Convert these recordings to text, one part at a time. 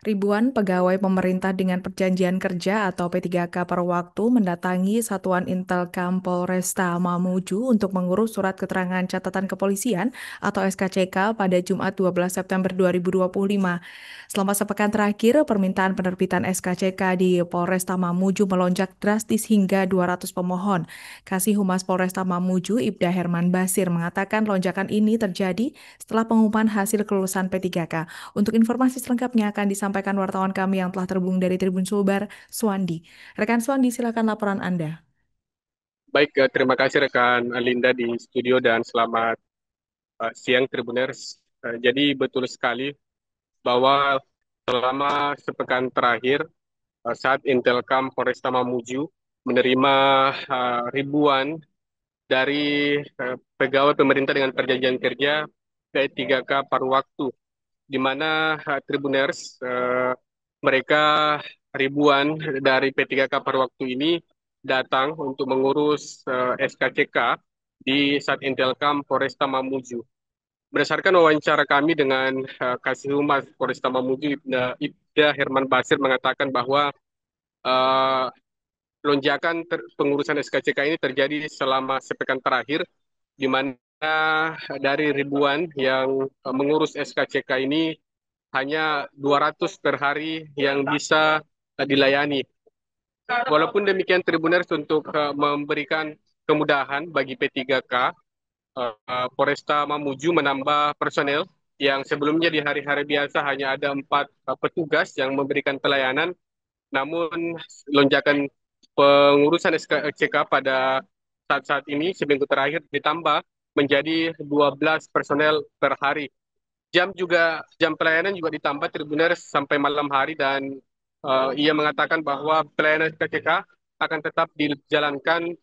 Ribuan pegawai pemerintah dengan perjanjian kerja atau P3K per waktu mendatangi Satuan Intelkam Polresta Mamuju untuk mengurus surat keterangan catatan kepolisian atau SKCK pada Jumat 12 September 2025. Selama sepekan terakhir, permintaan penerbitan SKCK di Polresta Mamuju melonjak drastis hingga 200 pemohon. Kasih Humas Polresta Mamuju, Ibda Herman Basir, mengatakan lonjakan ini terjadi setelah pengumuman hasil kelulusan P3K. Untuk informasi selengkapnya akan disampaikan wartawan kami yang telah terhubung dari Tribun Sulbar, Swandi. Rekan Swandi, silakan laporan Anda. Baik, terima kasih rekan Linda di studio dan selamat siang Tribuners. Jadi betul sekali bahwa selama sepekan terakhir saat Intelkam Polresta Mamuju menerima ribuan dari pegawai pemerintah dengan perjanjian kerja P3K paruh waktu, di mana Tribuners mereka ribuan dari P3K paruh waktu ini datang untuk mengurus SKCK di Satintelkam Polresta Mamuju. Berdasarkan wawancara kami dengan Kasih Humas Polresta Mamuju, Ibda Herman Basir mengatakan bahwa uh, lonjakan pengurusan SKCK ini terjadi selama sepekan terakhir, di mana dari ribuan yang mengurus SKCK ini hanya 200 per hari yang bisa dilayani. Walaupun demikian, Tribuners untuk memberikan kemudahan bagi P3K, Polresta Mamuju menambah personel yang sebelumnya di hari-hari biasa hanya ada 4 petugas yang memberikan pelayanan, namun lonjakan pengurusan SKCK pada saat-saat ini seminggu terakhir ditambah menjadi 12 personel per hari. Jam pelayanan juga ditambah Tribuners sampai malam hari, dan ia mengatakan bahwa pelayanan SKCK akan tetap dijalankan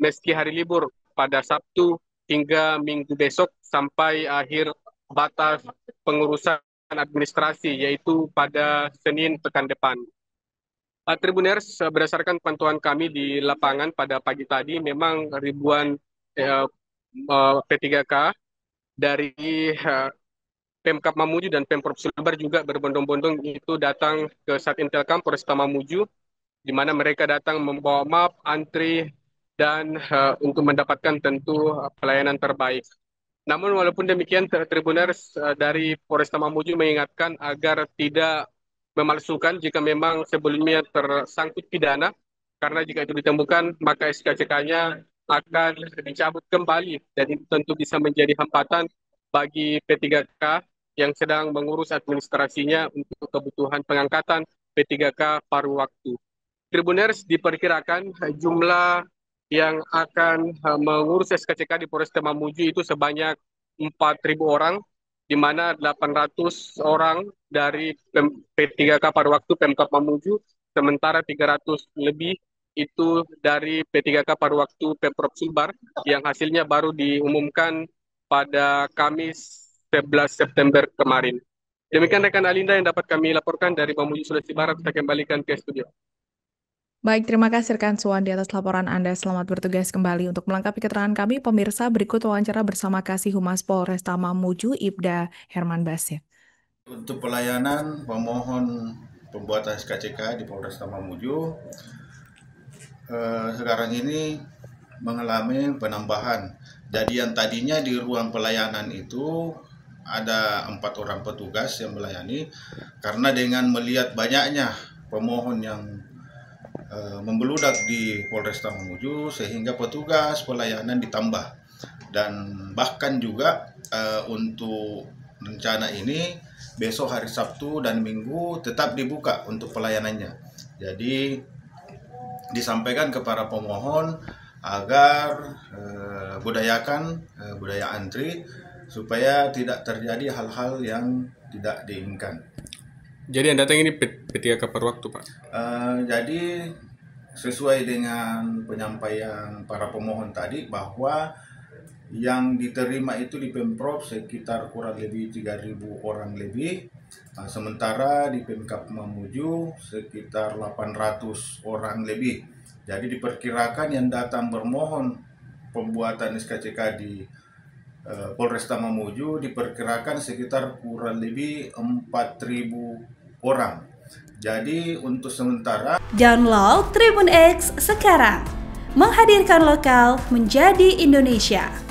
meski hari libur pada Sabtu hingga Minggu besok sampai akhir batas pengurusan administrasi, yaitu pada Senin pekan depan. Tribuners, berdasarkan pantauan kami di lapangan pada pagi tadi, memang ribuan P3K dari Pemkab Mamuju dan Pemprov Sulbar juga berbondong-bondong itu datang ke Satintelkam Polresta Mamuju, di mana mereka datang membawa map, antri, dan untuk mendapatkan tentu pelayanan terbaik. Namun walaupun demikian, Tribuners dari Polresta Mamuju mengingatkan agar tidak memalsukan jika memang sebelumnya tersangkut pidana, karena jika itu ditemukan maka SKCK-nya akan dicabut kembali, dan itu tentu bisa menjadi hambatan bagi P3K yang sedang mengurus administrasinya untuk kebutuhan pengangkatan P3K paruh waktu. Tribuners, diperkirakan jumlah yang akan mengurus SKCK di Polresta Mamuju itu sebanyak 4.000 orang, di mana 800 orang dari P3K paruh waktu Pemkab Mamuju, sementara 300 lebih itu dari P3K paruh waktu Pemprov Sulbar yang hasilnya baru diumumkan pada Kamis 11 September kemarin. Demikian rekan Alinda yang dapat kami laporkan dari Mamuju, Sulawesi Barat. Saya kembalikan ke studio. Baik, terima kasih rekan Swandi atas laporan Anda. Selamat bertugas kembali. Untuk melengkapi keterangan kami, pemirsa berikut wawancara bersama Kasih Humas Polresta Mamuju, Ibda Herman Basir. Untuk pelayanan pemohon pembuatan SKCK di Polresta Mamuju, sekarang ini mengalami penambahan. Jadi yang tadinya di ruang pelayanan itu ada 4 orang petugas yang melayani, karena dengan melihat banyaknya pemohon yang membeludak di Polresta Mamuju, sehingga petugas pelayanan ditambah. Dan bahkan juga untuk rencana ini besok hari Sabtu dan Minggu tetap dibuka untuk pelayanannya. Jadi disampaikan kepada pemohon agar budayakan budaya antri supaya tidak terjadi hal-hal yang tidak diinginkan. Jadi yang datang ini P3K paruh waktu, Pak? Jadi sesuai dengan penyampaian para pemohon tadi, bahwa yang diterima itu di Pemprov sekitar kurang lebih 3.000 orang lebih, sementara di Pemkab Mamuju sekitar 800 orang lebih. Jadi diperkirakan yang datang bermohon pembuatan SKCK di Polresta Mamuju diperkirakan sekitar kurang lebih 4.000 orang. Jadi untuk sementara download Tribun X sekarang, menghadirkan lokal menjadi Indonesia.